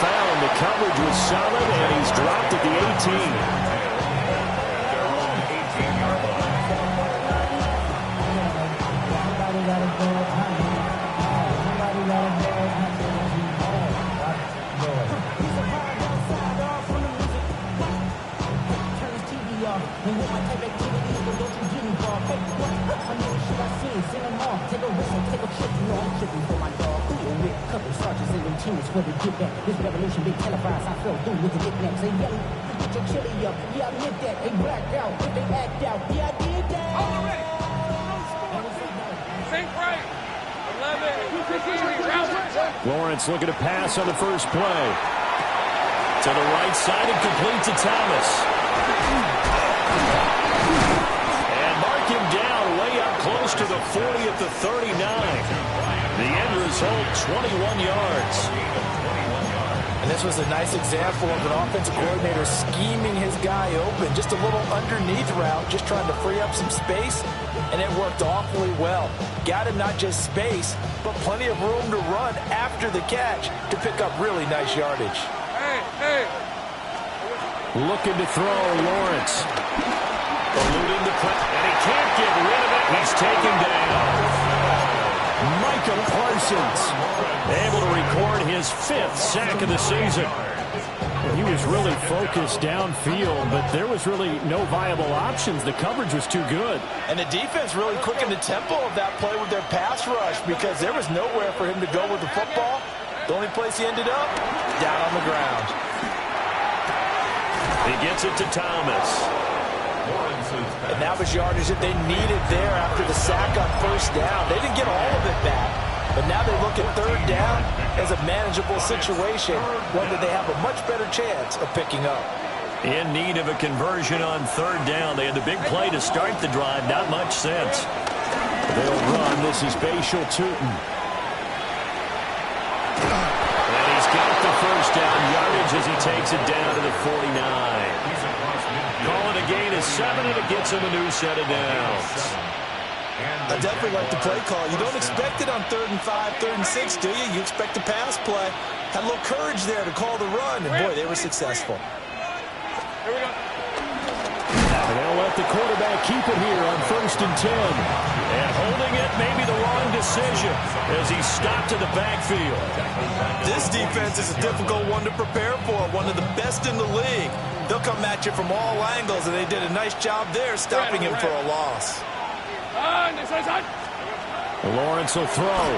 found. The coverage was solid, and he's dropped at the 18. For the get back, this revolution been televised. I fell through with the knickknacks. They yelling, get your chili up. Yeah, I admit that. They blacked out, but they act out. Yeah, I did that. Hold the ring. Think right. 11. Lawrence looking to pass on the first play. To the right side and complete to Thomas. And mark him down way up close to the 40 at the 39. The end result, 21 yards. And this was a nice example of an offensive coordinator scheming his guy open. Just a little underneath route, just trying to free up some space, and it worked awfully well. Got him not just space, but plenty of room to run after the catch to pick up really nice yardage. Hey. Looking to throw, Lawrence. Eluding the play, and he can't get rid of it. He's taken down. Micah Parsons able to record his 5th sack of the season. He was really focused downfield, but there was really no viable options. The coverage was too good. And the defense really quickened the tempo of that play with their pass rush because there was nowhere for him to go with the football. The only place he ended up, down on the ground. He gets it to Thomas. And that was yardage that they needed there after the sack on first down. They didn't get all of it back, but now they look at third down as a manageable situation, one that they have a much better chance of picking up. In need of a conversion on third down. They had the big play to start the drive. Not much sense. They'll run. This is Bashal Tootin. And he's got the first down yardage as he takes it down to the 49. Calling a gain of 7, and it gets him a new set of downs. I definitely like the play call. You don't expect it on 3rd and 5, 3rd and 6, do you? You expect a pass play. Had a little courage there to call the run, and boy, they were successful. Here we go. And they'll let the quarterback keep it here on 1st and 10. And holding it may be the wrong decision as he stopped in the backfield. This defense is a difficult one to prepare for, one of the best in the league. They'll come at you from all angles, and they did a nice job there stopping him for a loss. Lawrence will throw.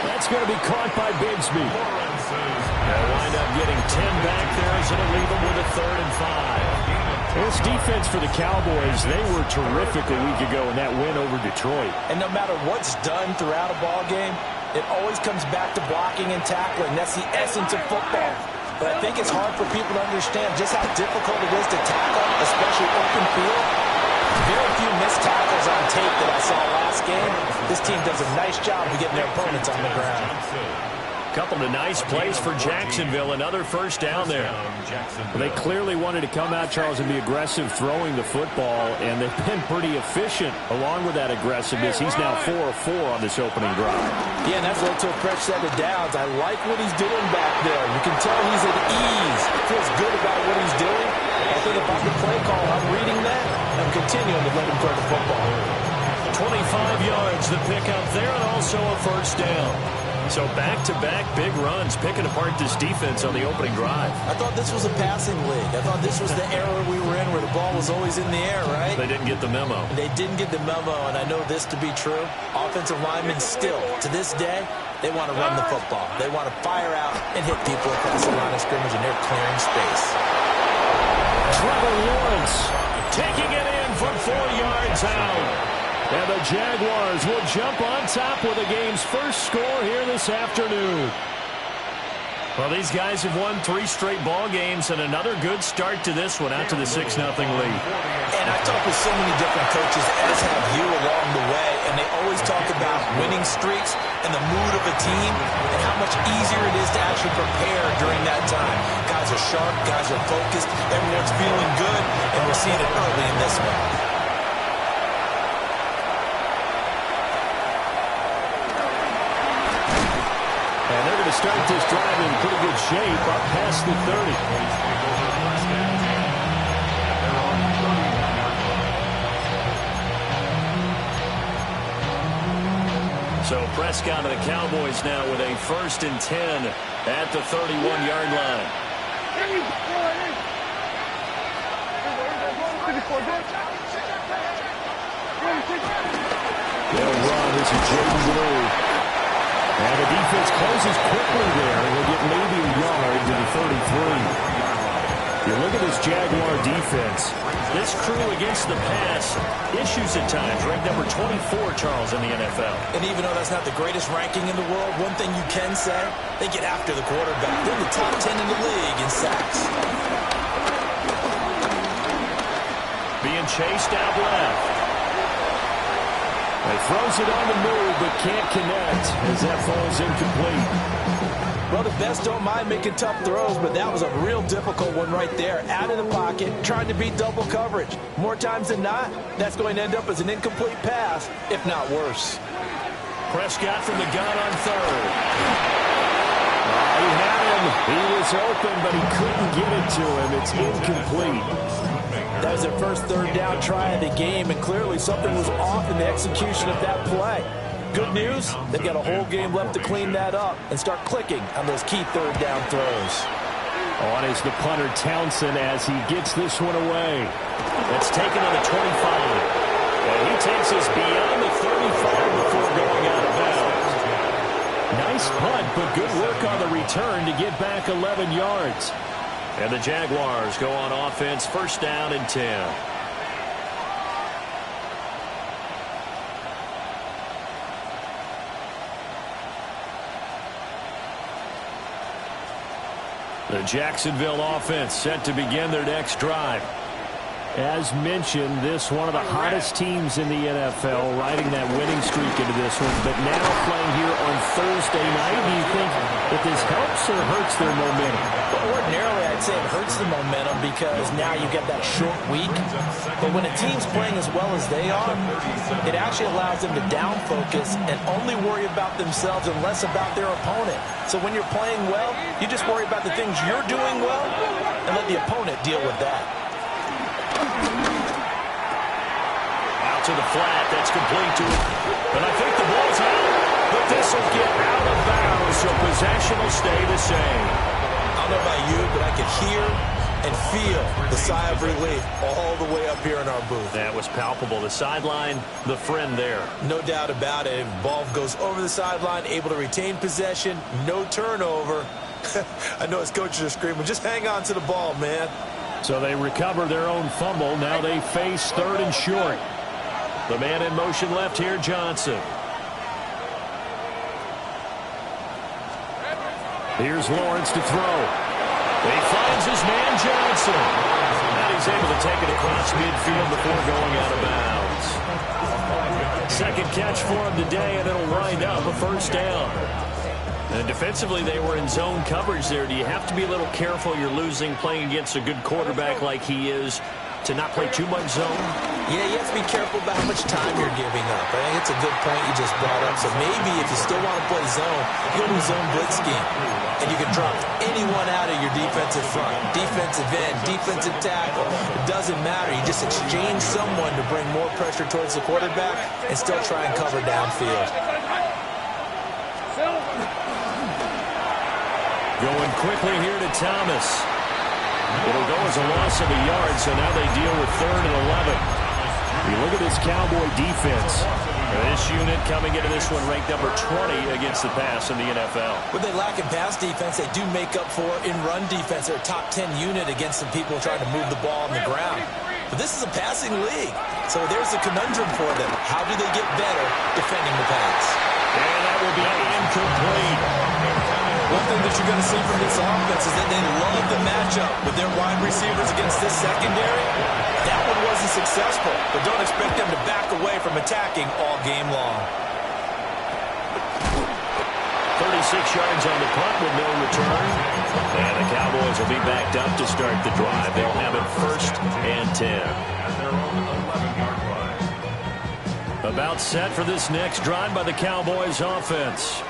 That's going to be caught by Bigsby. They'll wind up getting 10 back there, so it'll leave them with a 3rd and 5. This defense for the Cowboys, they were terrific a week ago in that win over Detroit. And no matter what's done throughout a ball game, it always comes back to blocking and tackling. That's the essence of football. But I think it's hard for people to understand just how difficult it is to tackle, especially open field. Very few missed tackles on tape that I saw last game. This team does a nice job of getting their opponents on the ground. Couple of nice plays for Jacksonville. Another first down there. Well, they clearly wanted to come out, Charles, and be aggressive throwing the football, and they've been pretty efficient along with that aggressiveness. He's now 4 of 4 on this opening drive. Yeah, and that's led to a fresh set of downs. I like what he's doing back there. You can tell he's at ease. Feels good about what he's doing. I think if I'm the play call, I'm reading that. I'm continuing to let him throw the football. 25 yards, the pickup there, and also a first down. So back-to-back big runs, picking apart this defense on the opening drive. I thought this was a passing league. I thought this was the era we were in where the ball was always in the air, right? They didn't get the memo. They didn't get the memo, and I know this to be true. Offensive linemen still, to this day, they want to run the football. They want to fire out and hit people across the line of scrimmage, and they're clearing space. Trevor Lawrence taking it in for 4 yards out. And the Jaguars will jump on top with the game's first score here this afternoon. Well, these guys have won 3 straight ball games and another good start to this one out to the 6-0 lead. And I've talked with so many different coaches, as have you along the way, and they always talk about winning streaks and the mood of a team and how much easier it is to actually prepare during that time. Guys are sharp, guys are focused, everyone's feeling good, and we're seeing it early in this one. And they're going to start this drive in pretty good shape up past the 30. So Prescott and the Cowboys now with a 1st and 10 at the 31-yard line. They'll run. This is Jaden Blue. And the defense closes quickly there. They'll get maybe a yard to the 33. You look at this Jaguar defense. This crew against the pass, issues at times. Ranked number 24, Charles, in the NFL. And even though that's not the greatest ranking in the world, one thing you can say, they get after the quarterback. They're in the top 10 in the league in sacks. Being chased out left. He throws it on the move, but can't connect as that falls incomplete. Well, the best don't mind making tough throws, but that was a real difficult one right there. Out of the pocket, trying to beat double coverage. More times than not, that's going to end up as an incomplete pass, if not worse. Prescott from the gun on 3rd. He had him. He was open, but he couldn't get it to him. It's incomplete. That was their first 3rd down try of the game, and clearly something was off in the execution of that play. Good news, they've got a whole game left to clean that up and start clicking on those key 3rd down throws. On is the punter Townsend as he gets this one away. That's taken on the 25. And he takes us beyond the 35 before going out of bounds. Nice punt, but good work on the return to get back 11 yards. And the Jaguars go on offense, 1st down and 10. The Jacksonville offense set to begin their next drive. As mentioned, this one of the hottest teams in the NFL, riding that winning streak into this one, but now playing here on Thursday night. Do you think that this helps or hurts their momentum? Well, ordinarily, I'd say it hurts the momentum because now you get that short week. But when a team's playing as well as they are, it actually allows them to down focus and only worry about themselves and less about their opponent. So when you're playing well, you just worry about the things you're doing well and let the opponent deal with that. Out to the flat. That's complete to it. And I think the ball's out. But this will get out of bounds, so possession will stay the same. I don't know about you, but I could hear and feel the sigh of relief all the way up here in our booth. That was palpable. The sideline, the friend there. No doubt about it. If the ball goes over the sideline, able to retain possession, no turnover. I know his coaches are screaming, just hang on to the ball, man. So they recover their own fumble. Now they face 3rd and short. The man in motion left here, Johnson. Here's Lawrence to throw. He finds his man, Johnson. And he's able to take it across midfield before going out of bounds. Second catch for him today, and it'll wind up a 1st down. And defensively, they were in zone coverage there. Do you have to be a little careful? You're losing playing against a good quarterback like he is to not play too much zone? Yeah, you have to be careful about how much time you're giving up. I think it's a good point you just brought up. So maybe if you still want to play zone, you go to a zone blitz scheme. And you can drop anyone out of your defensive front. Defensive end, defensive tackle. It doesn't matter. You just exchange someone to bring more pressure towards the quarterback and still try and cover downfield. Going quickly here to Thomas. It'll go as a loss of a yard, so now they deal with 3rd and 11. You look at this Cowboy defense. This unit coming into this one ranked number 20 against the pass in the NFL. What they lack in pass defense, they do make up for in run defense. They're a top 10 unit against some people trying to move the ball on the ground. But this is a passing league, so there's a conundrum for them. How do they get better defending the pass? And that will be incomplete. One thing that you're going to see from this offense is that they love the matchup with their wide receivers against this secondary. That one wasn't successful, but don't expect them to back away from attacking all game long. 36 yards on the punt with no return. And the Cowboys will be backed up to start the drive. They'll have it 1st and 10. About set for this next drive by the Cowboys offense.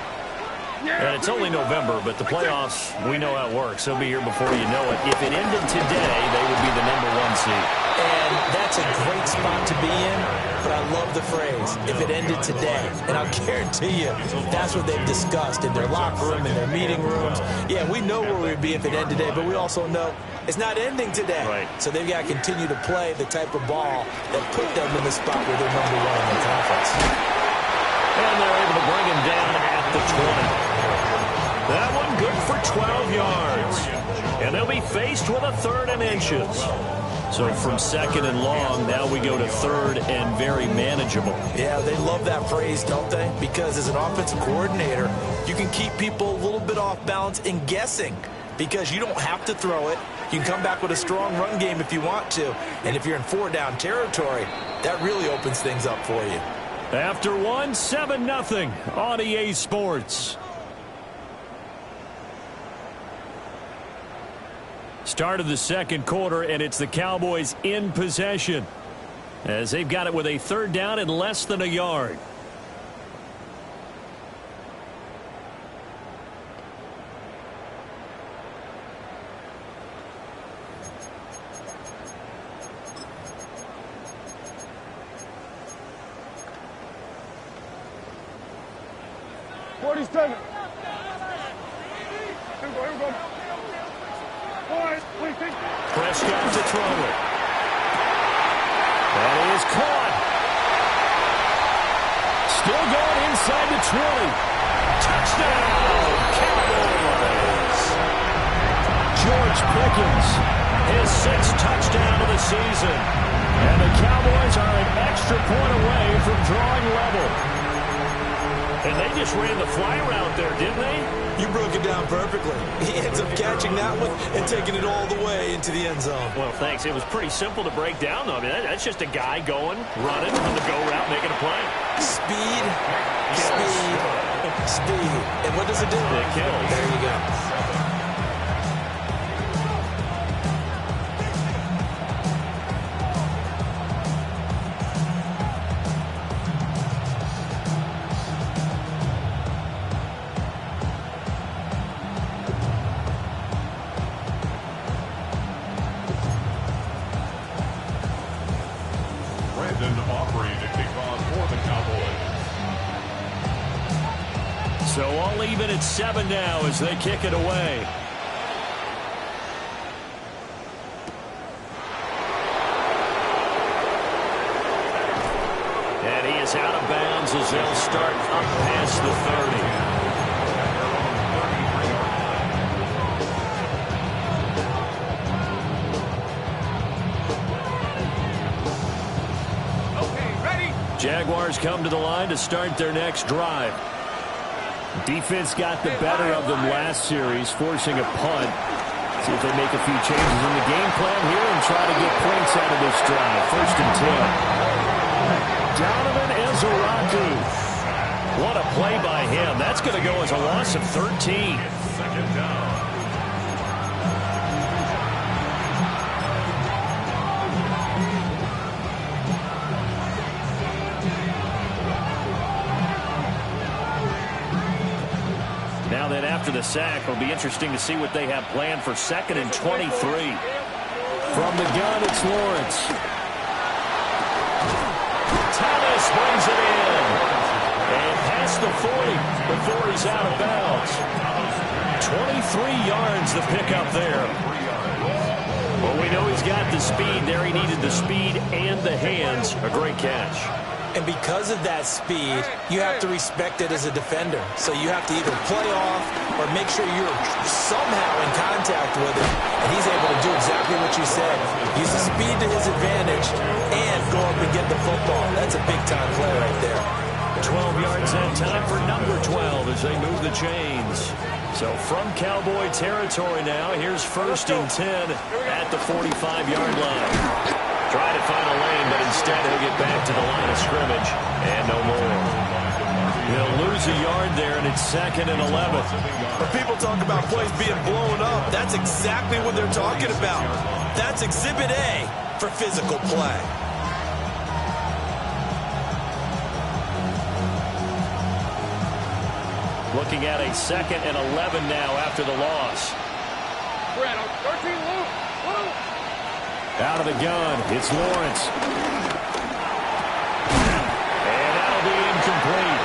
And it's only November, but the playoffs, we know how it works. They'll be here before you know it. If it ended today, they would be the #1 seed. And that's a great spot to be in, but I love the phrase, if it ended today. And I'll guarantee you, that's what they've discussed in their locker room, in their meeting rooms. Yeah, we know where we'd be if it ended today, but we also know it's not ending today. Right. So they've got to continue to play the type of ball that put them in the spot where they're #1 in the conference. And they're able to bring him down at the 20. That one good for 12 yards. And they'll be faced with a 3rd and inches. So from 2nd and long, now we go to 3rd and very manageable. Yeah, they love that phrase, don't they? Because as an offensive coordinator, you can keep people a little bit off balance and guessing because you don't have to throw it. You can come back with a strong run game if you want to. And if you're in 4-down territory, that really opens things up for you. After one, 7-0 on EA Sports. Start of the second quarter, and it's the Cowboys in possession as they've got it with a 3rd down and less than a yard. Prescott to throw it. That is caught. Still going inside the 20. Touchdown, Cowboys. George Pickens, his 6th touchdown of the season. And the Cowboys are an extra point away from drawing level. And they just ran the fly route there, didn't they? You broke it down perfectly. He ends up catching that one and taking it all the way into the end zone. Well, thanks. It was pretty simple to break down, though. I mean, that's just a guy going, running on the go route, making a play. Speed, speed, speed. And what does it do? It kills. There you go. So all even at 7 now as they kick it away. And he is out of bounds as they'll start up past the 30. Jaguars come to the line to start their next drive. Defense got the better of them last series, forcing a punt. See if they make a few changes in the game plan here and try to get points out of this drive. 1st and 10. Donovan Ezeraku. What a play by him. That's going to go as a loss of 13. 2nd down. Now that after the sack, it'll be interesting to see what they have planned for 2nd and 23. From the gun, it's Lawrence. Thomas brings it in. And past the 40 before he's out of bounds. 23 yards the pickup there. Well, we know he's got the speed there. He needed the speed and the hands. A great catch. And because of that speed, you have to respect it as a defender. So you have to either play off or make sure you're somehow in contact with it. And he's able to do exactly what you said. Use the speed to his advantage and go up and get the football. That's a big-time play right there. 12 yards that time for number 12 as they move the chains. So from Cowboy territory now, here's 1st and 10 at the 45-yard line. Try to find a lane, but instead he'll get back to the line of scrimmage and no more. He'll lose a yard there, and it's 2nd and 11. When people talk about plays being blown up, that's exactly what they're talking about. That's Exhibit A for physical play. Looking at a 2nd and 11 now after the loss. 13, Luke. Out of the gun, it's Lawrence. And that'll be incomplete.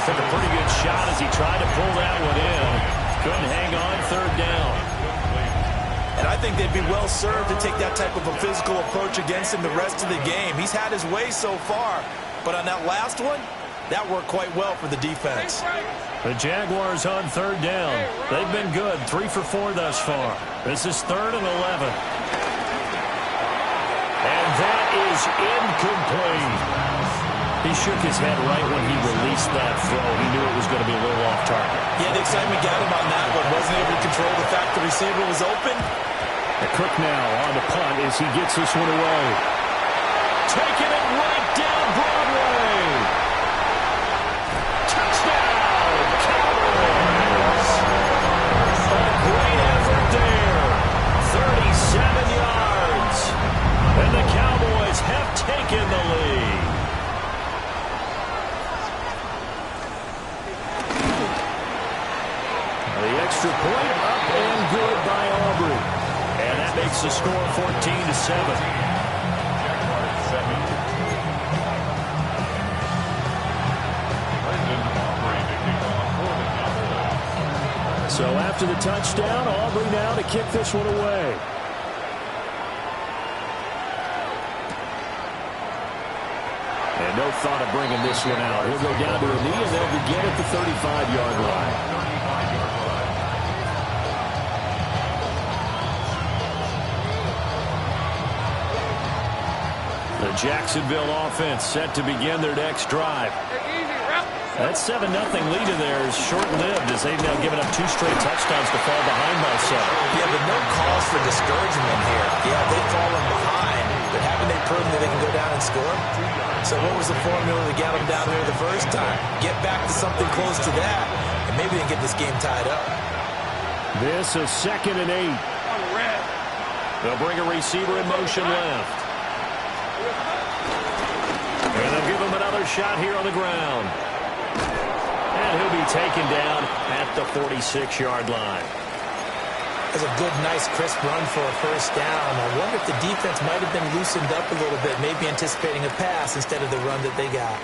Took a pretty good shot as he tried to pull that one in. Couldn't hang on 3rd down. And I think they'd be well served to take that type of a physical approach against him the rest of the game. He's had his way so far, but on that last one, that worked quite well for the defense. The Jaguars on 3rd down. They've been good, 3 for 4 thus far. This is 3rd and 11. And that is incomplete. He shook his head right when he released that throw. He knew it was going to be a little off target. Yeah, the excitement got him on that one. Wasn't able to control the fact the receiver was open. And Cook now on the punt as he gets this one away. Taking it right down Broadway. Touchdown, Cowboys. A great effort there. 37 yards. And the Cowboys have taken the lead. The extra point up and good by Aubrey. And that makes the score 14-7. So after the touchdown, Aubrey now to kick this one away. And no thought of bringing this one out. He'll go down to a knee, and they'll begin at the 35-yard line. The Jacksonville offense set to begin their next drive. That 7-0 lead in there is short-lived as they've now given up 2 straight touchdowns to fall behind by 7. Yeah, but no cause for discouragement here. Yeah, they've fallen behind, but haven't they proven that they can go down and score? So what was the formula to get them down there the first time? Get back to something close to that, and maybe they can get this game tied up. This is 2nd and 8. They'll bring a receiver in motion left. And they'll give him another shot here on the ground. And he'll be taken down at the 46-yard line. That's a good, nice, crisp run for a first down. I wonder if the defense might have been loosened up a little bit, maybe anticipating a pass instead of the run that they got.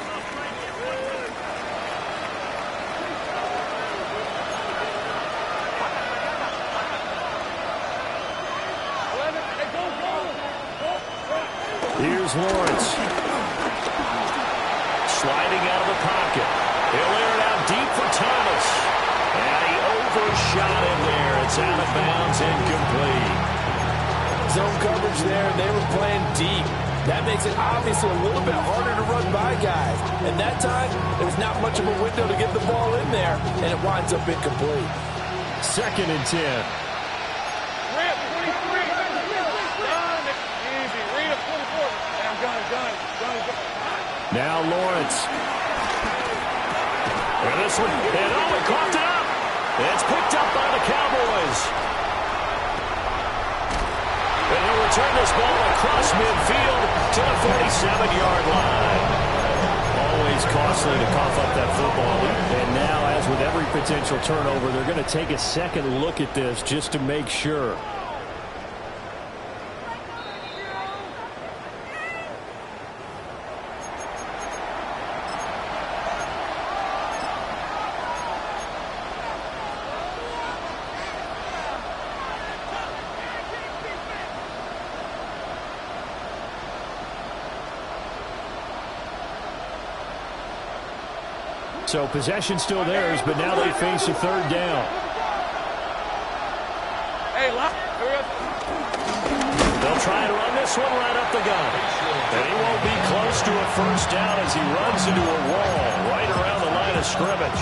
Here's Lawrence. Sliding out of the pocket. He'll air it out deep for Thomas. And he overshot him there. It's out of bounds, incomplete. Zone coverage there. They were playing deep. That makes it obviously a little bit harder to run by guys. And that time, there's not much of a window to get the ball in there, and it winds up incomplete. 2nd and 10. Now Lawrence. And this one, and he caught it up. It's picked up by the Cowboys. And he'll return this ball across midfield to the 47-yard line. Always costly to cough up that football. And now, as with every potential turnover, they're going to take a second look at this just to make sure. So possession still theirs, but now they face a 3rd down. They'll try to run this one right up the gut. And he won't be close to a first down as he runs into a wall right around the line of scrimmage.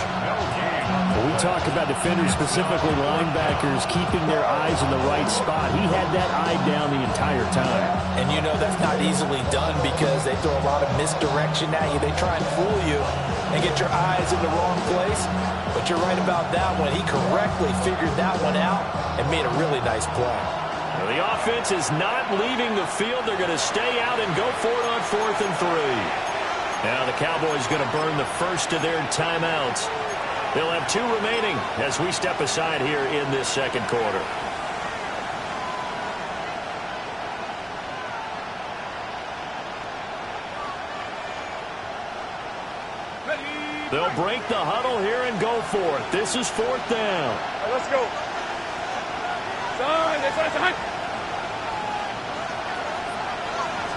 When we talk about defenders, specifically linebackers, keeping their eyes in the right spot, he had that eye down the entire time. And you know that's not easily done because they throw a lot of misdirection at you. They try and fool you and get your eyes in the wrong place. But you're right about that one. He correctly figured that one out and made a really nice play. Well, the offense is not leaving the field. They're going to stay out and go for it on 4th and 3. Now the Cowboys going to burn the first of their timeouts. They'll have 2 remaining as we step aside here in this second quarter. They'll break the huddle here and go for it. This is 4th down. All right, let's go. Son, son.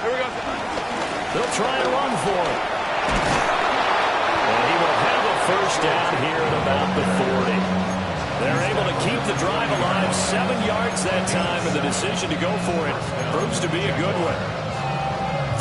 Here we go. They'll try and run for it. And he will have a first down here at about the 40. They're able to keep the drive alive, 7 yards that time, and the decision to go for it proves to be a good one.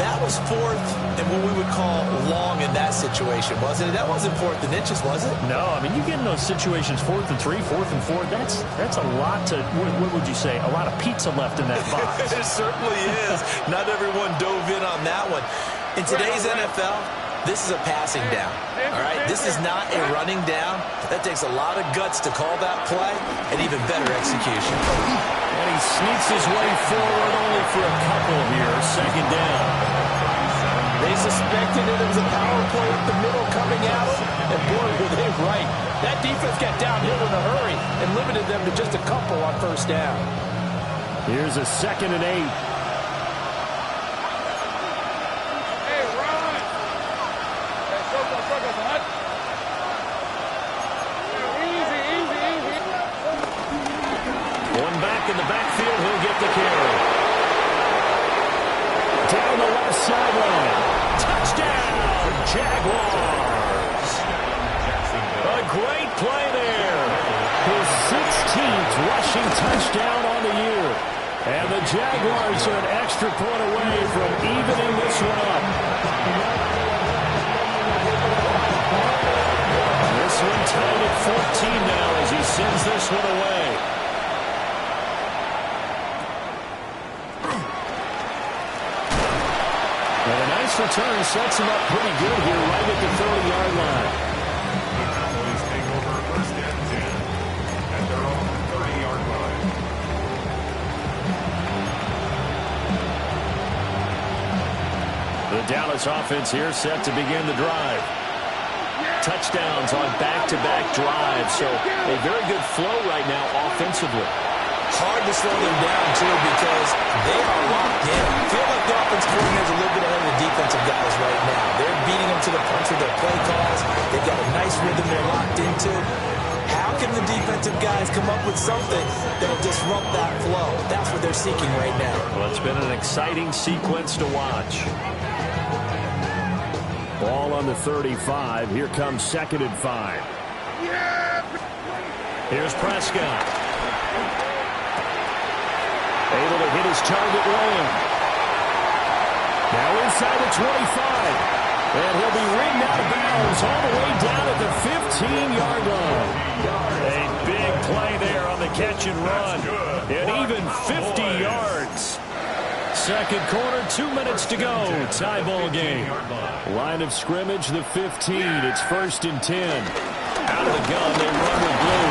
That was 4th and what we would call long in that situation, wasn't it? That wasn't 4th and inches, was it? No, I mean, you get in those situations 4th and 3, 4th and 4. That's a lot to, what would you say, a lot of pizza left in that box. It certainly is. Not everyone dove in on that one. In today's NFL, this is a passing down. All right, this is not a running down. That takes a lot of guts to call that play and even better execution. And he sneaks his way forward only for a couple here. 2nd down. They suspected it was a power play up the middle coming at them, and boy, were they right. That defense got downhill in a hurry and limited them to just a couple on 1st down. Here's a 2nd and 8. Hey, run. Hey, circle, son. Easy, easy, easy. One back in the backfield, he'll get the carry. Down the left sideline. Touchdown, Jaguars. A great play there. His 16th rushing touchdown on the year. And the Jaguars are an extra point away from evening this one up. This one tied at 14 now as he sends this one away. And a nice return sets him up pretty good here right at the 30-yard line. The Cowboys take over 1st and 10 at their own 30-yard line. The Dallas offense here set to begin the drive. Touchdowns on back-to-back drives, so a very good flow right now offensively. Hard to slow them down, too, because they are locked in. I feel like the offense coordinator is a little bit ahead of the defensive guys right now. They're beating them to the punch with their play calls. They've got a nice rhythm they're locked into. How can the defensive guys come up with something that will disrupt that flow? That's what they're seeking right now. Well, it's been an exciting sequence to watch. Ball on the 35. Here comes 2nd and 5. Here's Prescott. Able to hit his target laying. Now inside the 25. And he'll be ridden out of bounds all the way down at the 15-yard line. A big play there on the catch and run. And even 50 yards. Second quarter, 2 minutes to go. Tie ball game. Line of scrimmage, the 15. It's 1st and 10. Out of the gun, they run with blue.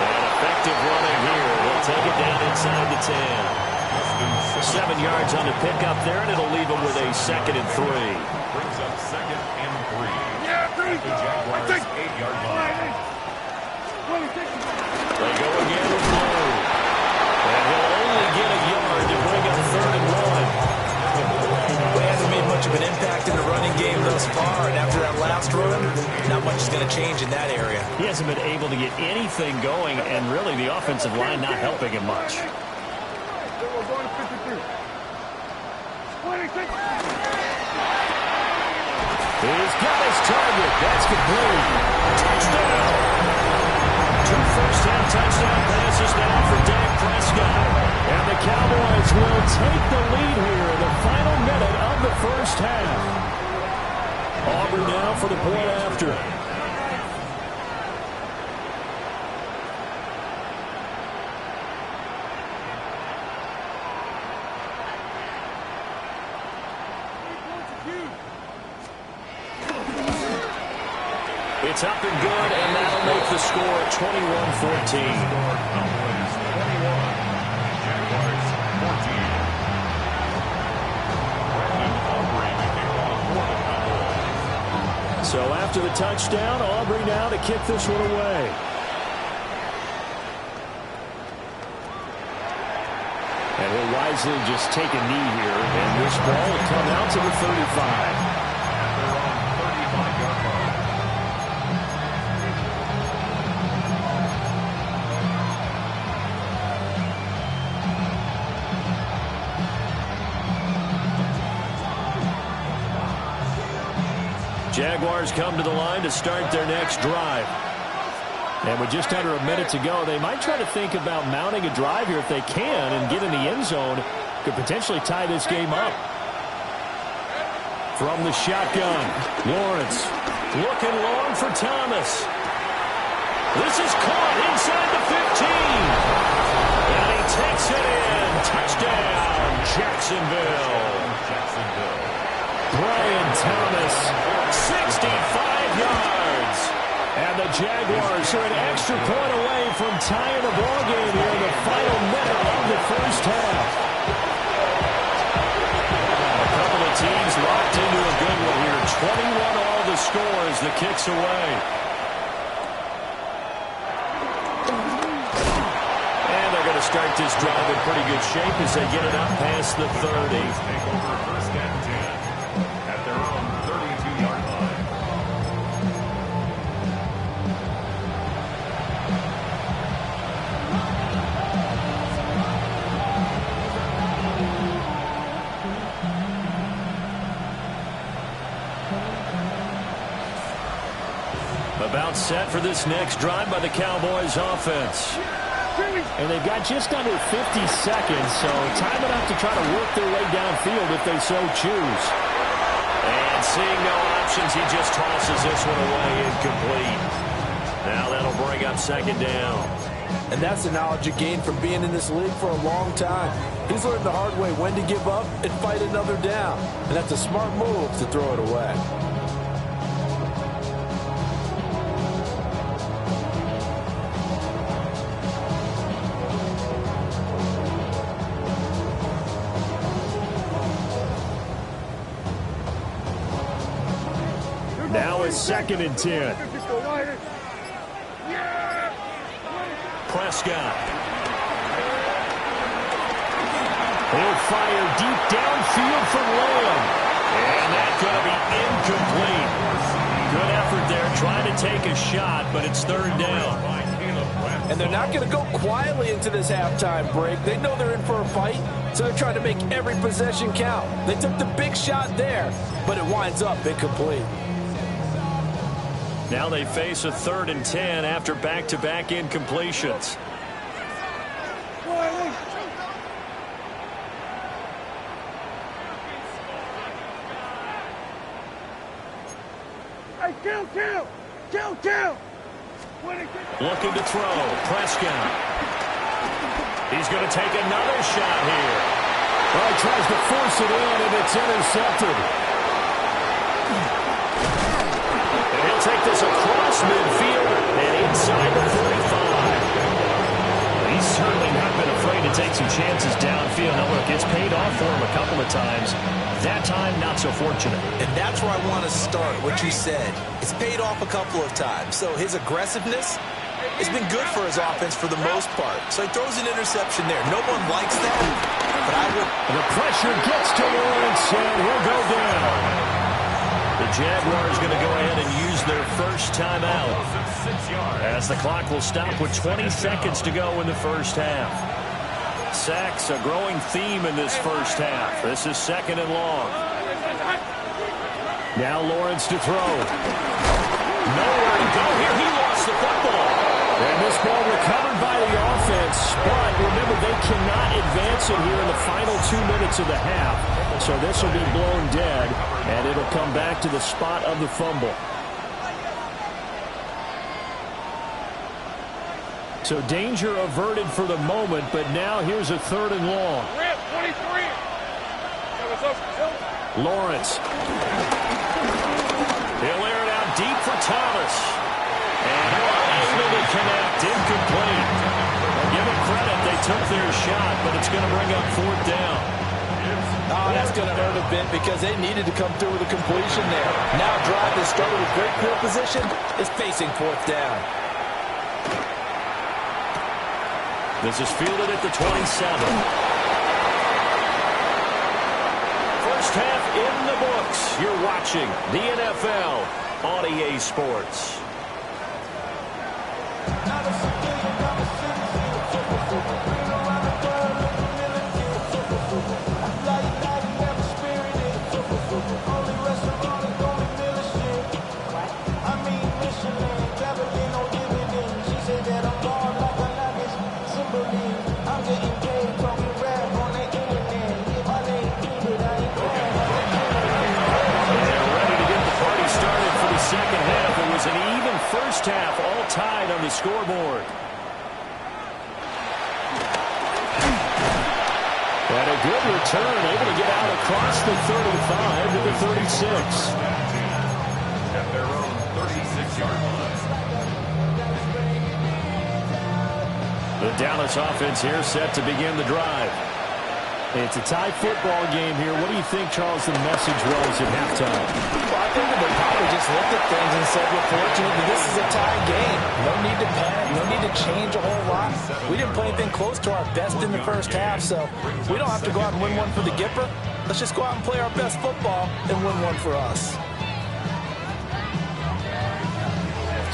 And effective running here. They'll take it down inside the 10. 7 yards on the pickup there, and it'll leave them with a 2nd and 3. Brings up 2nd and 3. At the Jaguars' 8-yard line. They go again with blue. And he'll only get a yard to bring up 3rd and 1. They haven't made much of an impact in the running game thus far, and after that last run, not much is going to change in that area. He hasn't been able to get anything going, and really the offensive line not helping him much. We're going to 53. 26. He's got his target. That's complete. Touchdown. 2 first-half touchdown passes now for Dak Prescott. And the Cowboys will take the lead here in the final minute of the first half. Auburn now for the point after. It's up and good, and that'll make the score 21-14. So after the touchdown, Aubrey now to kick this one away. And he'll wisely just take a knee here, and this ball will come out to the 35. Jaguars come to the line to start their next drive. And with just under a minute to go, they might try to think about mounting a drive here if they can and get in the end zone. Could potentially tie this game up. From the shotgun, Lawrence looking long for Thomas. This is caught inside the 15. And he takes it in. Touchdown, Jacksonville. Brian Thomas, 65 yards. And the Jaguars are an extra point away from tying the ball game here in the final minute of the first half. A couple of teams locked into a good one here. 21 all the score as the kick's away. And they're going to start this drive in pretty good shape as they get it up past the 30. Take over first and 10 at their own 32-yard line. About set for this next drive by the Cowboys offense. And they've got just under 50 seconds, so time enough to try to work their way downfield if they so choose. And seeing no options, he just tosses this one away incomplete. Now that'll bring up second down. And that's the knowledge you gain from being in this league for a long time. He's learned the hard way when to give up and fight another down. And that's a smart move to throw it away. Now it's 2nd and 10. Prescott. He'll fire deep downfield from Lamb. And that's going to be incomplete. Good effort there trying to take a shot, but it's 3rd down. And they're not going to go quietly into this halftime break. They know they're in for a fight, so they're trying to make every possession count. They took the big shot there, but it winds up incomplete. Now they face a 3rd and 10 after back-to-back incompletions. Hey, kill! Looking to throw. Prescott. He's going to take another shot here. Well, he tries to force it in, and it's intercepted. And he'll take this across midfield and inside the 45. He's certainly not been afraid to take some chances downfield. Now, look, it's paid off for him a couple of times. That time, not so fortunate. And that's where I want to start, what you said. It's paid off a couple of times. So his aggressiveness has been good for his offense for the most part. So he throws an interception there. No one likes that, but I would... The pressure gets to Lawrence, and he'll go down. The Jaguars going to go ahead and use their first timeout as the clock will stop with 20 seconds to go in the first half. Sacks, a growing theme in this first half. This is 2nd and long. Now Lawrence to throw. Nowhere to go here. He lost the football. And this ball recovered by the offense. But remember, they cannot advance it here in the final 2 minutes of the half. So this will be blown dead, and it'll come back to the spot of the fumble. So danger averted for the moment, but now here's a 3rd and long. 23. Lawrence. He'll air it out deep for Thomas. And able to connect, incomplete. Well, give them credit, they took their shot, but it's going to bring up 4th down. Oh, that's going to hurt a bit because they needed to come through with a completion there. Now drive that started with great field position is facing fourth down. This is fielded at the 27. First half in the books. You're watching the NFL on EA Sports. Second half, it was an even first half, all tied on the scoreboard. And a good return, able to get out across the 35 to the 36. At their own 36-yard line. The Dallas offense here set to begin the drive. It's a tie football game here. What do you think, Charles, the message was at halftime? Well, I think they probably just looked at things and said, we're fortunate that this is a tie game. No need to panic. No need to change a whole lot. We didn't play anything close to our best in the first half, so we don't have to go out and win one for the Gipper. Let's just go out and play our best football and win one for us.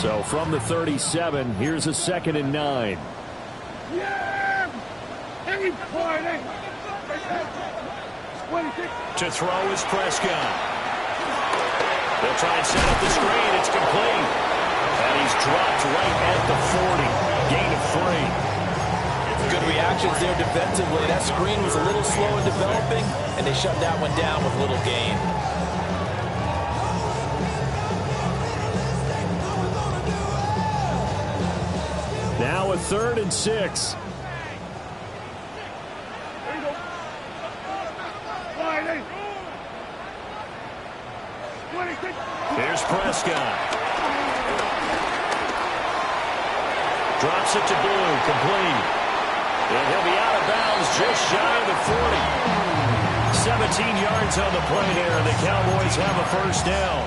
So from the 37, here's a 2nd and 9. Yeah! Every party! To throw is Prescott. They'll try and set up the screen. It's complete. And he's dropped right at the 40. Gain of 3. Good reactions there defensively. That screen was a little slow in developing, and they shut that one down with little gain. Now a 3rd and 6. Here's Prescott. Drops it to Blue, complete. And he'll be out of bounds just shy of the 40. 17 yards on the play there, and the Cowboys have a first down.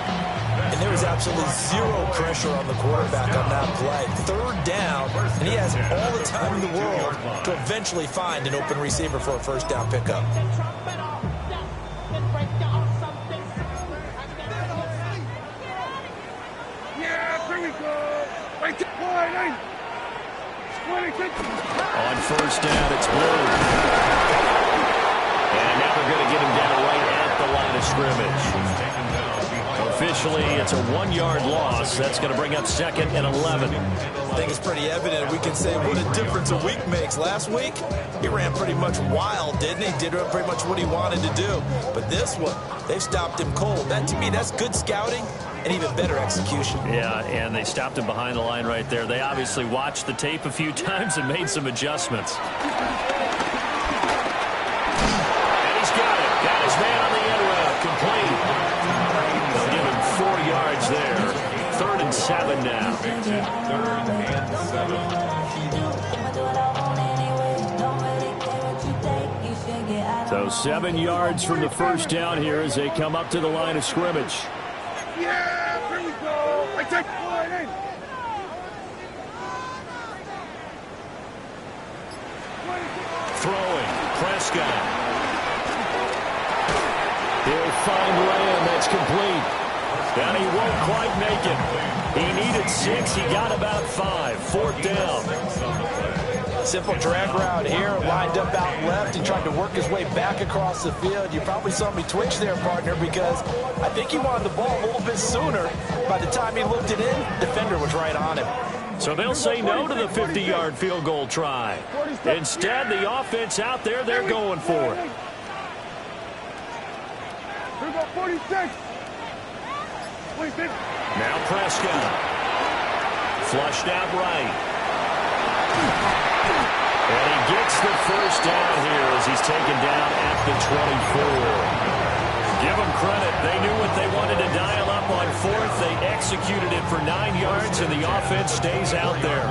And there was absolutely zero pressure on the quarterback on that play. 3rd down, and he has all the time in the world to eventually find an open receiver for a first down pickup. On first down, it's Blue. And now they're going to get him down right at the line of scrimmage. Officially, it's a 1-yard loss. That's going to bring up 2nd and 11. I think it's pretty evident. We can say what a difference a week makes. Last week, he ran pretty much wild, didn't he? Did pretty much what he wanted to do. But this one, they've stopped him cold. That, to me, that's good scouting and even better execution. Yeah, and they stopped him behind the line right there. They obviously watched the tape a few times and made some adjustments. And he's got it. Got his man on the end route. Complete. They'll give him 4 yards there. 3rd and 7 now. 3rd and 7. So 7 yards from the first down here as they come up to the line of scrimmage. Yeah, here we go. I take point in. Throwing, Prescott. He'll find Lamb. That's complete. And he won't quite make it. He needed 6. He got about 5. 4th down. Simple drag route here, lined up out left and tried to work his way back across the field. You probably saw me twitch there, partner, because I think he wanted the ball a little bit sooner. By the time he looked it in, defender was right on him. So they'll say no to the 50-yard field goal try. Instead, the offense out there, they're going for it. Here we go, 46. 46. Now Prescott. Flushed out right. And he gets the first down here as he's taken down at the 24. Give them credit. They knew what they wanted to dial up on 4th. They executed it for 9 yards, and the offense stays out there.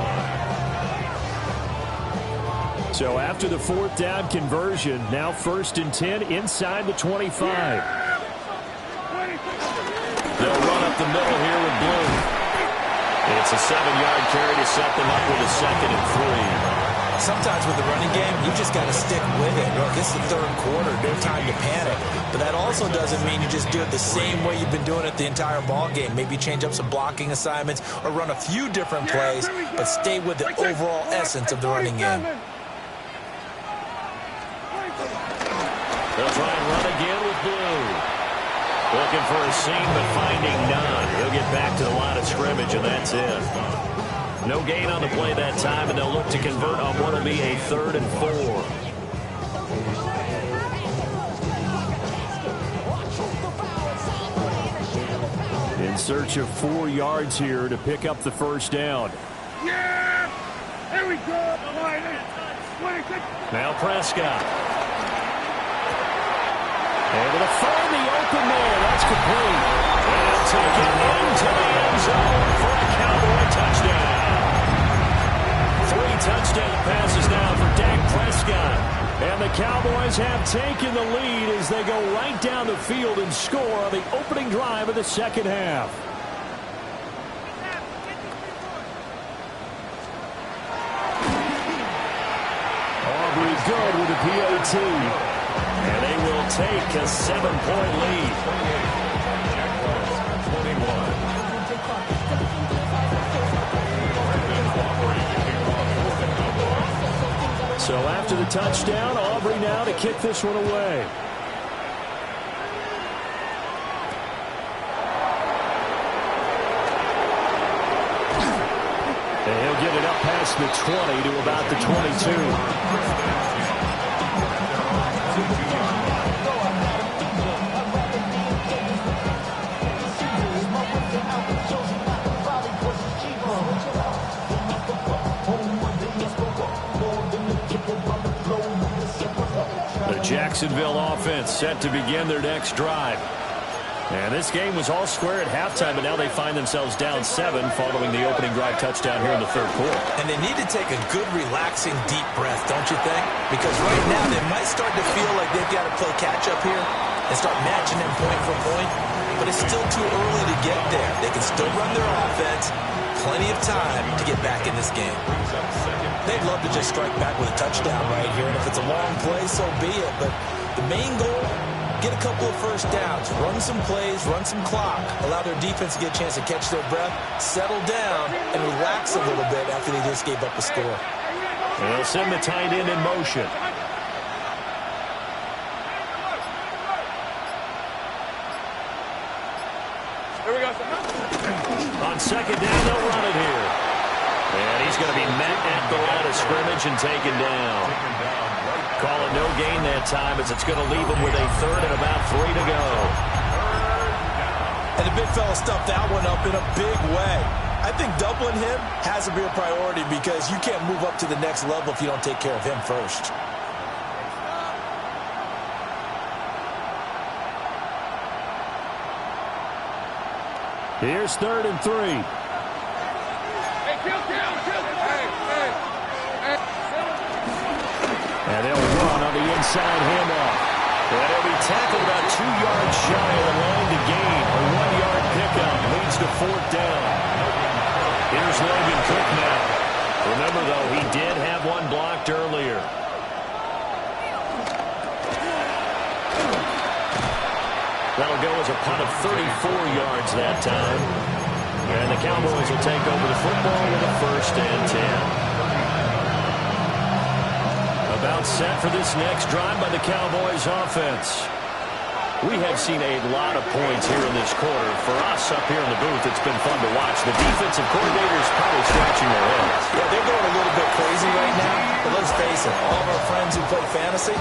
So after the 4th down conversion, now 1st and 10 inside the 25. They'll run up the middle here with Blue. It's a 7-yard carry to set them up with a 2nd and 3. Sometimes with the running game, you just got to stick with it. Look, it's the 3rd quarter, no time to panic. But that also doesn't mean you just do it the same way you've been doing it the entire ball game. Maybe change up some blocking assignments or run a few different plays, but stay with the overall essence of the running game. They'll try and run again with Blue. Looking for a seam, but finding none. He'll get back to the line of scrimmage, and that's it. No gain on the play that time, and they'll look to convert on what will be a 3rd and 4. In search of 4 yards here to pick up the 1st down. Yeah! There we go! Now Prescott. Able to find the open man. That's complete. And he'll take it into the end zone for a Cowboy touchdown. 3 touchdown passes now for Dak Prescott. And the Cowboys have taken the lead as they go right down the field and score on the opening drive of the 2nd half. Aubrey good with the PAT. And they will take a 7-point lead. So after the touchdown, Aubrey now to kick this one away. And he'll get it up past the 20 to about the 22. Jacksonville offense set to begin their next drive. And this game was all square at halftime, but now they find themselves down 7 following the opening drive touchdown here in the 3rd quarter. And they need to take a good, relaxing, deep breath, don't you think? Because right now they might start to feel like they've got to play catch-up here and start matching them point for point. But it's still too early to get there. They can still run their offense. Plenty of time to get back in this game. They'd love to just strike back with a touchdown right here, and if it's a long play, so be it. But the main goal, get a couple of 1st downs, run some plays, run some clock, allow their defense to get a chance to catch their breath, settle down, and relax a little bit after they just gave up a score. And they'll send the tight end in motion. Here we go. On 2nd down, they'll run it here. And he's going to be met at the line of scrimmage and taken down. Call it no gain that time as it's going to leave him with a 3rd and about 3 to go. And the big fella stuffed that one up in a big way. I think doubling him has to be a priority because you can't move up to the next level if you don't take care of him first. Here's 3rd and 3. And they'll run on the inside handoff. And he'll be tackled about 2 yards shy of the line to gain. A 1-yard pickup leads to 4th down. Here's Logan Cook now. Remember, though, he did have one blocked earlier. That'll go as a punt of 34 yards that time. And the Cowboys will take over the football with a 1st and 10. About set for this next drive by the Cowboys offense. We have seen a lot of points here in this quarter. For us up here in the booth, it's been fun to watch. The defensive coordinators probably scratching their heads. Yeah, they're going a little bit crazy right now. But let's face it, all of our friends who play fantasy,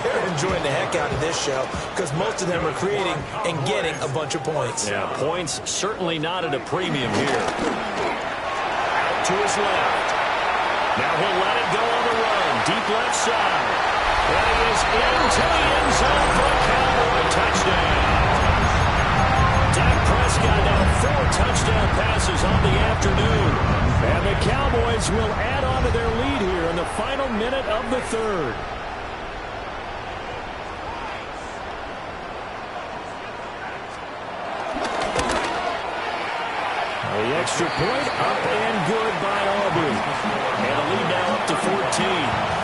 they're enjoying the heck out of this show because most of them are creating and getting a bunch of points. Yeah, points certainly not at a premium here. Out to his left. Now he'll let it go on the run. Deep left side. And he is into the end zone for a Cowboy touchdown. Dak Prescott now 4 touchdown passes on the afternoon. And the Cowboys will add on to their lead here in the final minute of the third. The extra point up and good by Aubrey. And a lead now up to 14.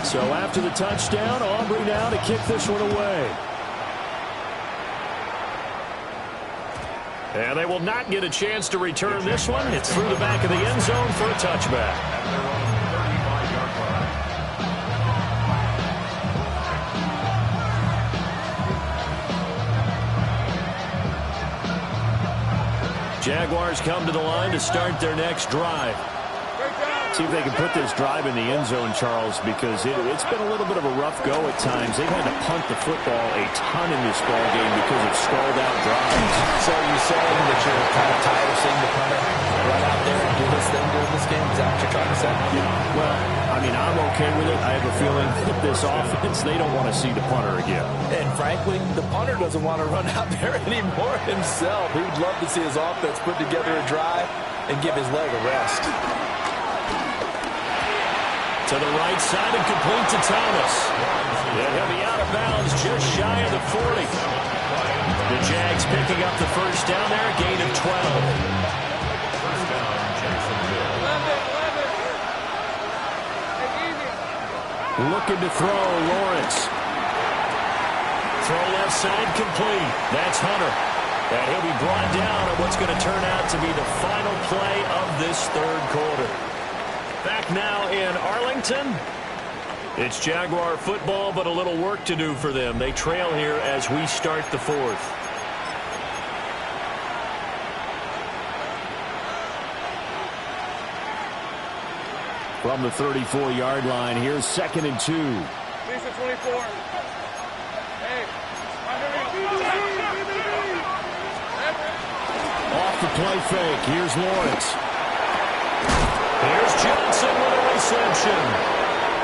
So after the touchdown, Aubrey now to kick this one away. And they will not get a chance to return this one. It's through the back of the end zone for a touchback. Jaguars come to the line to start their next drive. See if they can put this drive in the end zone, Charles, because it's been a little bit of a rough go at times. They've had to punt the football a ton in this ball game because of stalled-out drives. So you're saying that you're kind of tired of seeing the punter run out there and do this thing during this game? Is that what you're trying to say? Yeah. Well, I mean, I'm okay with it. I have a feeling that this offense, they don't want to see the punter again. And frankly, the punter doesn't want to run out there anymore himself. He would love to see his offense put together a drive and give his leg a rest. To the right side and complete to Thomas. And he'll be out of bounds just shy of the 40. The Jags picking up the first down there, gain of 12. First down, Jacksonville. Looking to throw, Lawrence. Throw left side complete. That's Hunter. And he'll be brought down on what's going to turn out to be the final play of this third quarter. Back now in Arlington. It's Jaguar football, but a little work to do for them. They trail here as we start the fourth. From the 34-yard line, here's 2nd and 2. Lisa 24. Hey. Off the play fake. Here's Lawrence. Here's Johnson with a reception.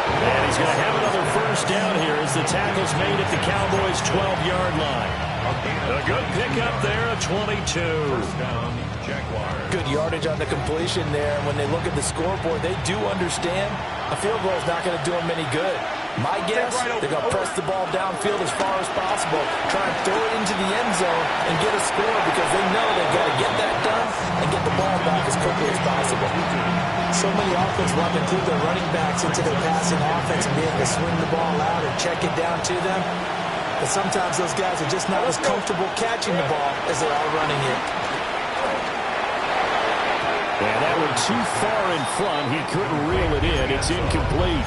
And he's going to have another first down here as the tackle's made at the Cowboys' 12-yard line. A good pickup there, a 22. First down, Jaguars. Good yardage on the completion there. When they look at the scoreboard, they do understand a field goal is not going to do them any good. My guess, they're going to press the ball downfield as far as possible, try and throw it into the end zone and get a score because they know they've got to get that done and get the ball back as quickly as possible. So many offenses want to include their running backs into their passing offense and be able to swing the ball out or check it down to them. But sometimes those guys are just not as comfortable catching the ball as they are running it. And that one too far in front. He couldn't reel it in. It's incomplete.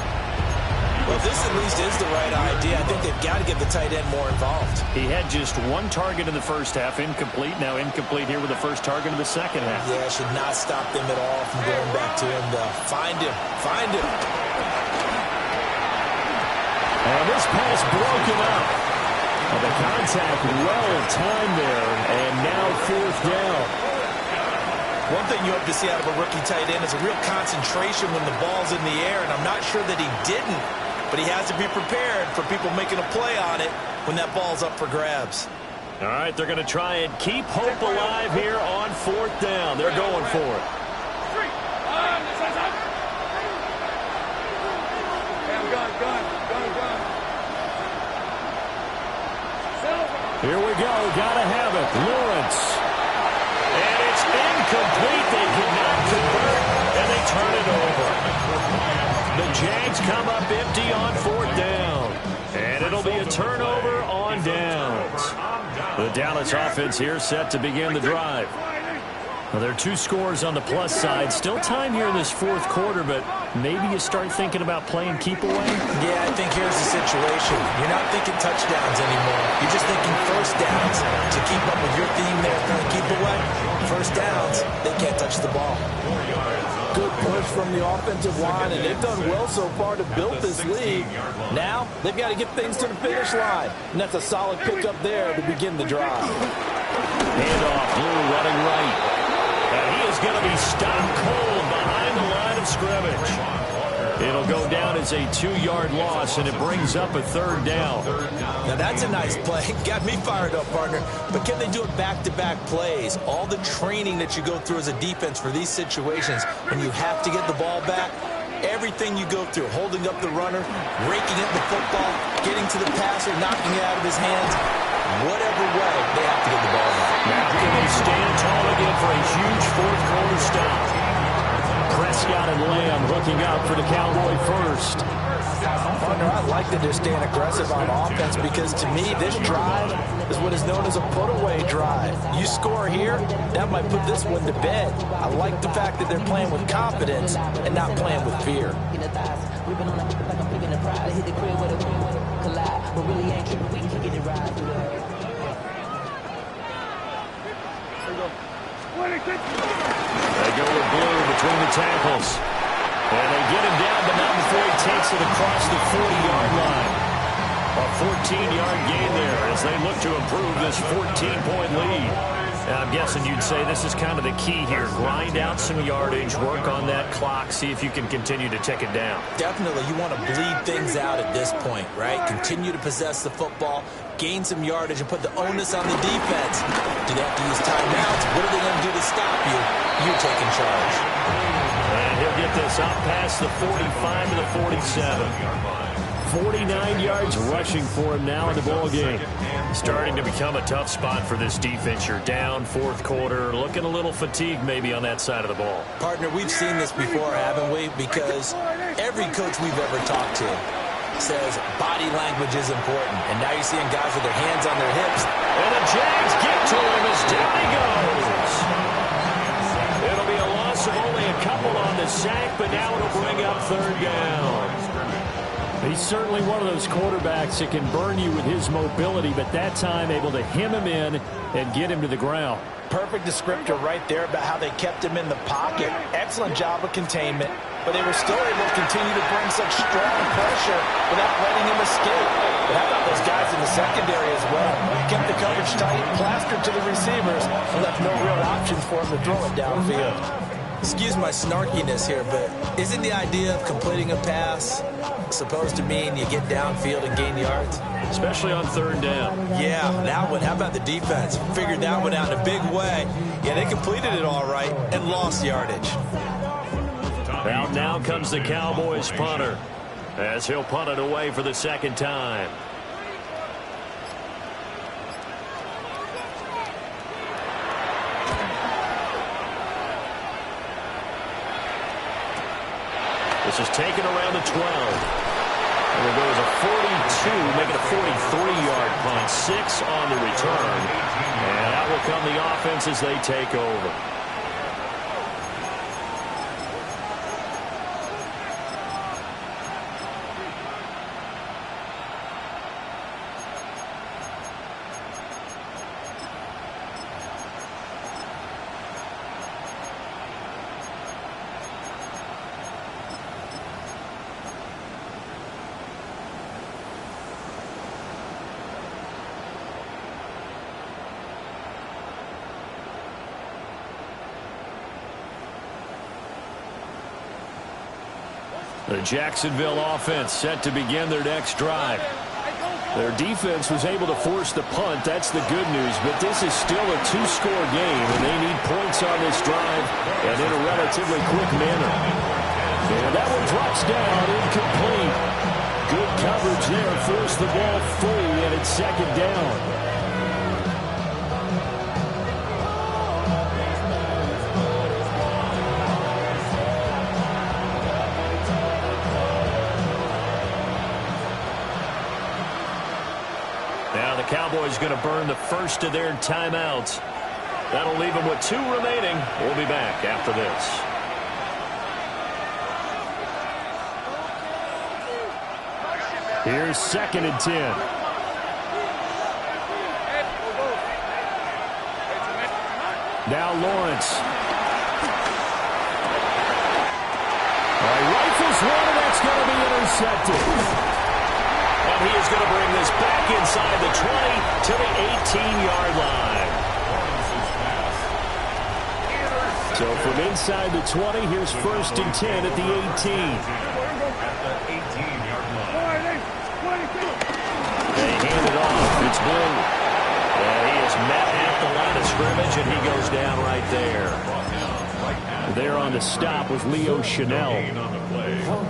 Well, this at least is the right idea. I think they've got to get the tight end more involved. He had just one target in the first half, incomplete. Now incomplete here with the first target of the second half. Yeah, should not stop them at all from going back to him. Find him. Find him. And this pass broken up. And the contact well timed there. And now 4th down. One thing you hope to see out of a rookie tight end is a real concentration when the ball's in the air, and I'm not sure that he didn't, but he has to be prepared for people making a play on it when that ball's up for grabs. All right, they're going to try and keep hope alive here on 4th down. They're going for it. Here we go. Got to have it. Lawrence. And it's incomplete. They could not convert, and they turn it over. The Jags come up empty on 4th down. And it'll be a turnover on downs. The Dallas offense here set to begin the drive. Well, there are 2 scores on the plus side. Still time here in this 4th quarter, but maybe you start thinking about playing keep away? Yeah, I think here's the situation. You're not thinking touchdowns anymore. You're just thinking first downs. To keep up with your theme there, playing keep away. First downs, they can't touch the ball. Good push from the offensive line, and they've done well so far to build this lead. Now, they've got to get things to the finish line, and that's a solid pickup there to begin the drive. Handoff, Blue running right. And he is going to be stopped cold behind the line of scrimmage. It'll go down as a 2-yard loss, and it brings up a 3rd down. Now, that's a nice play. Got me fired up, partner. But can they do it back-to-back plays? All the training that you go through as a defense for these situations, when you have to get the ball back, everything you go through, holding up the runner, raking at the football, getting to the passer, knocking it out of his hands, whatever way, they have to get the ball back. Now can they stand tall again for a huge 4th quarter stop? Prescott and Lamb hooking up for the Cowboy first. Partner, I like that they're staying aggressive on offense because, to me, this drive is what is known as a put-away drive. You score here, that might put this one to bed. I like the fact that they're playing with confidence and not playing with fear. They go with Blue between the tackles. And they get him down, but not before he takes it across the 40-yard line. A 14-yard gain there as they look to improve this 14-point lead. Now, I'm guessing you'd say this is kind of the key here. Grind out some yardage, work on that clock, see if you can continue to tick it down. Definitely. You want to bleed things out at this point, right? Continue to possess the football, gain some yardage, and put the onus on the defense. Do they have to use timeouts? What are they going to do to stop you? You're taking charge. And he'll get this up past the 45 to the 47. 49 yards rushing for him now in the ball game. Starting to become a tough spot for this defense. You're down 4th quarter, looking a little fatigued maybe on that side of the ball. Partner, we've seen this before, haven't we? Because every coach we've ever talked to says body language is important. And now you're seeing guys with their hands on their hips. And the Jags get to him as down he goes. It'll be a loss of only a couple on the sack, but now it'll bring up 3rd down. He's certainly one of those quarterbacks that can burn you with his mobility, but that time able to hem him in and get him to the ground. Perfect descriptor right there about how they kept him in the pocket. Excellent job of containment, but they were still able to continue to bring such strong pressure without letting him escape. But how about those guys in the secondary as well? Kept the coverage tight, plastered to the receivers, and left no real options for him to throw it downfield. Excuse my snarkiness here, but isn't the idea of completing a pass supposed to mean you get downfield and gain yards? Especially on 3rd down. Yeah, that one. How about the defense? Figured that one out in a big way. Yeah, they completed it all right and lost yardage. Out now comes the Cowboys punter as he'll punt it away for the 2nd time. This is taken around the 12. And it goes a 42, make it a 43-yard punt. 6 on the return. And out will come the offense as they take over. The Jacksonville offense set to begin their next drive. Their defense was able to force the punt. That's the good news. But this is still a 2-score game, and they need points on this drive and in a relatively quick manner. And that one drops down, incomplete. Good coverage there. Forced the ball free, and it's 2nd down. Cowboys going to burn the first of their timeouts. That'll leave them with 2 remaining. We'll be back after this. Here's 2nd and 10. Now Lawrence. Rifles one, and that's going to be intercepted. And he is going to bring this back inside the 20 to the 18-yard line. So from inside the 20, here's 1st and 10 at the 18. At the 18-yard line. They hand it off. It's Blue. And he is met at the line of scrimmage, and he goes down right there. There on the stop was Leo Chanel.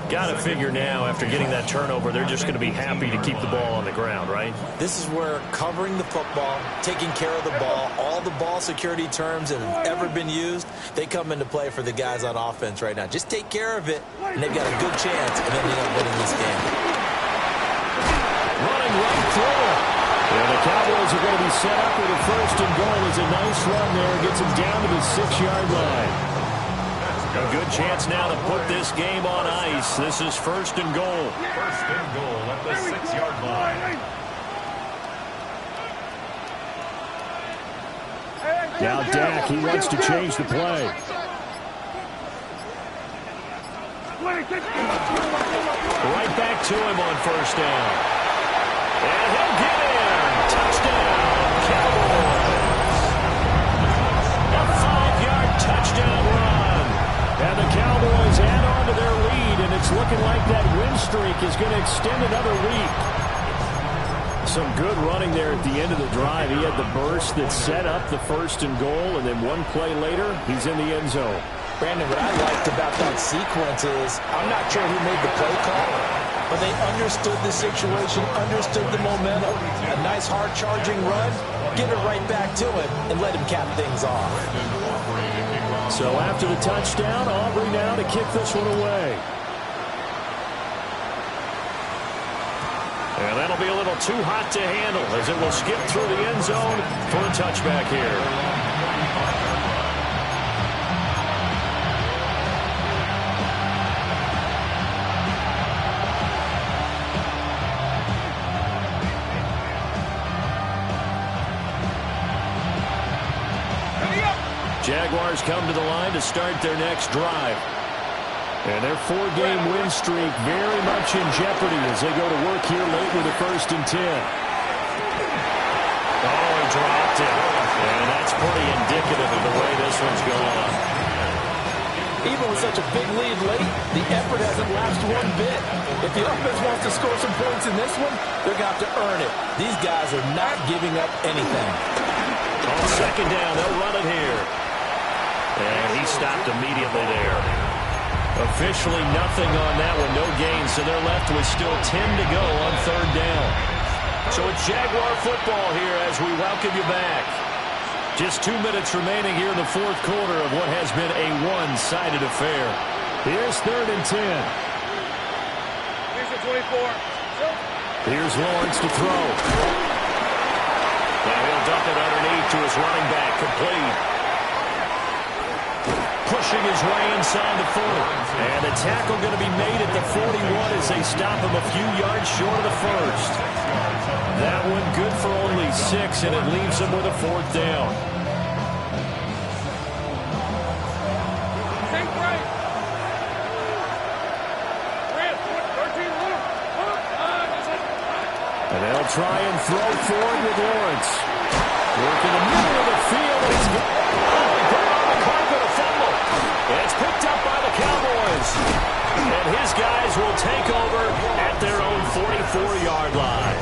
Got to figure now, after getting that turnover, they're just going to be happy to keep the ball on the ground, right? This is where covering the football, taking care of the ball, all the ball security terms that have ever been used, they come into play for the guys on offense right now. Just take care of it, and they've got a good chance of ending up winning this game. Running right through it. And the Cowboys are going to be set up with a 1st and goal. It's a nice run there. Gets them down to the 6-yard line. A good chance now to put this game on ice. This is 1st and goal. 1st and goal at the 6-yard line. Now Dak, he wants to change the play. Right back to him on 1st down. And he'll get in. Touchdown, Cowboys. A 5-yard touchdown run. And the Cowboys add on to their lead, and it's looking like that win streak is going to extend another week. Some good running there at the end of the drive. He had the burst that set up the 1st and goal, and then one play later, he's in the end zone. Brandon, what I liked about that sequence is I'm not sure who made the play call, but they understood the situation, understood the momentum. A nice hard-charging run, give it right back to him, and let him cap things off. So after the touchdown, Aubrey now to kick this one away. And that'll be a little too hot to handle as it will skip through the end zone for a touchback here. Jaguars come to the line to start their next drive. And their 4-game win streak very much in jeopardy as they go to work here late with a 1st and 10. Oh, he dropped it. And that's pretty indicative of the way this one's gone. Even with such a big lead late, the effort hasn't lapsed one bit. If the offense wants to score some points in this one, they're going to have to earn it. These guys are not giving up anything. On 2nd down, they'll run it here. And he stopped immediately there. Officially nothing on that one, no gain, so they're left with still 10 to go on 3rd down. So it's Jaguar football here as we welcome you back. Just 2 minutes remaining here in the 4th quarter of what has been a one-sided affair. Here's 3rd and 10. Here's the 24. Here's Lawrence to throw. And he'll dump it underneath to his running back, complete. Pushing his way inside the 40. And the tackle going to be made at the 41 as they stop him a few yards short of the 1st. That one good for only 6, and it leaves him with a 4th down. Think right. 13, and they'll try and throw forward with Lawrence. Work in the middle of the field. It's good. It's picked up by the Cowboys. And his guys will take over at their own 44-yard line.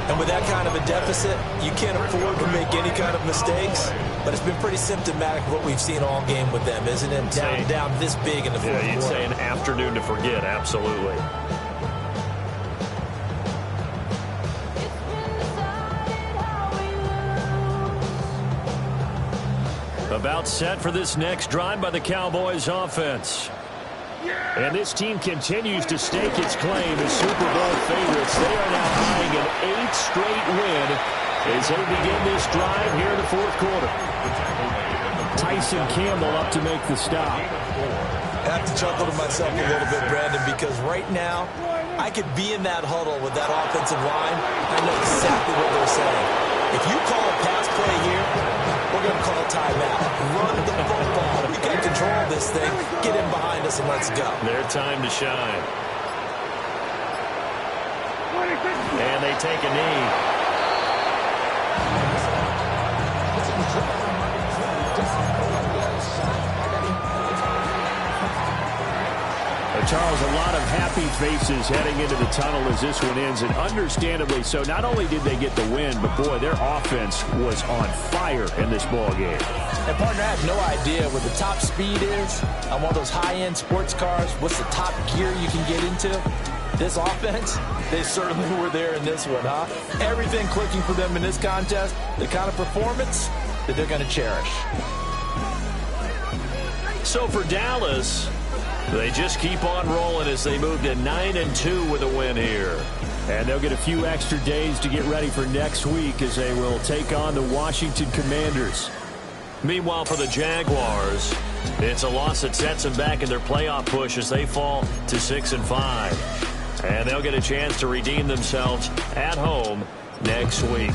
And with that kind of a deficit, you can't afford to make any kind of mistakes. But it's been pretty symptomatic of what we've seen all game with them, isn't it? Down this big in the 4th quarter. Yeah, you'd say an afternoon to forget, absolutely. About set for this next drive by the Cowboys offense. And this team continues to stake its claim as Super Bowl favorites. They are now eyeing an 8th straight win as they begin this drive here in the 4th quarter. Tyson Campbell up to make the stop. I have to chuckle to myself a little bit, Brandon, because right now I could be in that huddle with that offensive line. I know exactly what they're saying. If you call a pass play here, we're going to call a timeout. Run the football. We got control of this thing. Get in behind us and let's go. Their time to shine. And they take a knee. Charles, a lot of happy faces heading into the tunnel as this one ends, and understandably so. Not only did they get the win, but, boy, their offense was on fire in this ball game. And, partner, I have no idea what the top speed is on one of those high-end sports cars. What's the top gear you can get into? This offense, they certainly were there in this one, huh? Everything clicking for them in this contest, the kind of performance that they're going to cherish. So for Dallas, they just keep on rolling as they move to 9-2 with a win here. And they'll get a few extra days to get ready for next week as they will take on the Washington Commanders. Meanwhile, for the Jaguars, it's a loss that sets them back in their playoff push as they fall to 6-5. And they'll get a chance to redeem themselves at home next week.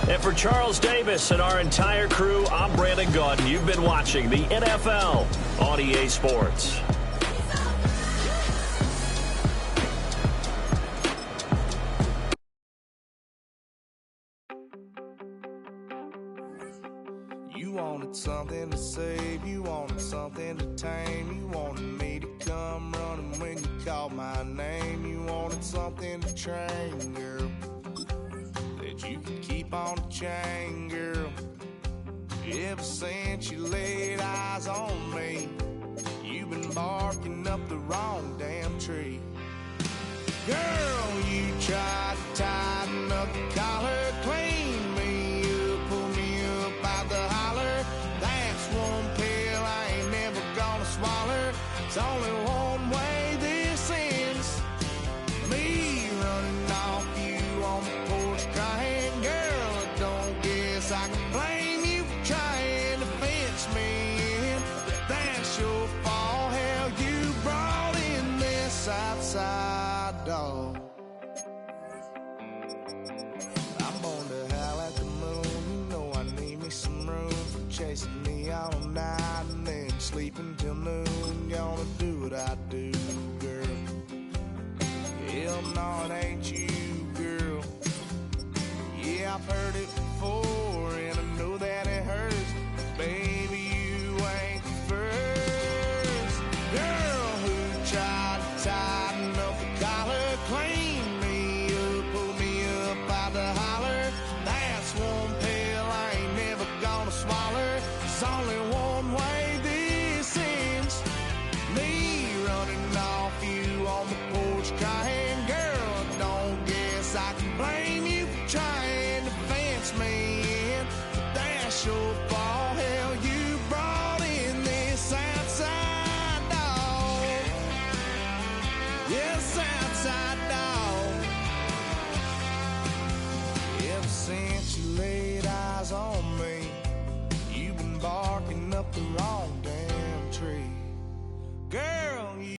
And for Charles Davis and our entire crew, I'm Brandon Gaudin. You've been watching the NFL on EA Sports. You wanted something to save, you wanted something to tame, you wanted me to come running when you called my name, you wanted something to train, girl, that you could keep on the chain, girl. Ever since you laid eyes on me, you've been barking up the wrong damn tree. Girl, you tried to tighten up the collar, clean me up, pull me up out the holler. That's one pill I ain't never gonna swallow. It's only one way this ends. Me running off you on the porch crying. Girl, I don't guess I can blame you for trying to fence me in. That's your fault, hell, you brought in this outside dog. I'm born to howl at the moon. You know I need me some room for chasing me all night and then sleeping till noon. Gonna do what I do, girl. Hell no, it ain't you, girl. Yeah, I've heard it before and I know that it hurts. Baby, you ain't the first girl who tried to tighten up the collar, clean me up, pull me up out the holler. That's one pill I ain't never gonna swallow. There's only one way this ends. Me running off you on the porch crying. Girl, I don't guess I can blame you for trying to fence me in. But that's your fault, hell, you brought in this outside dog. Yes, outside dog. Ever since you laid eyes on me, you've been barking up the wrong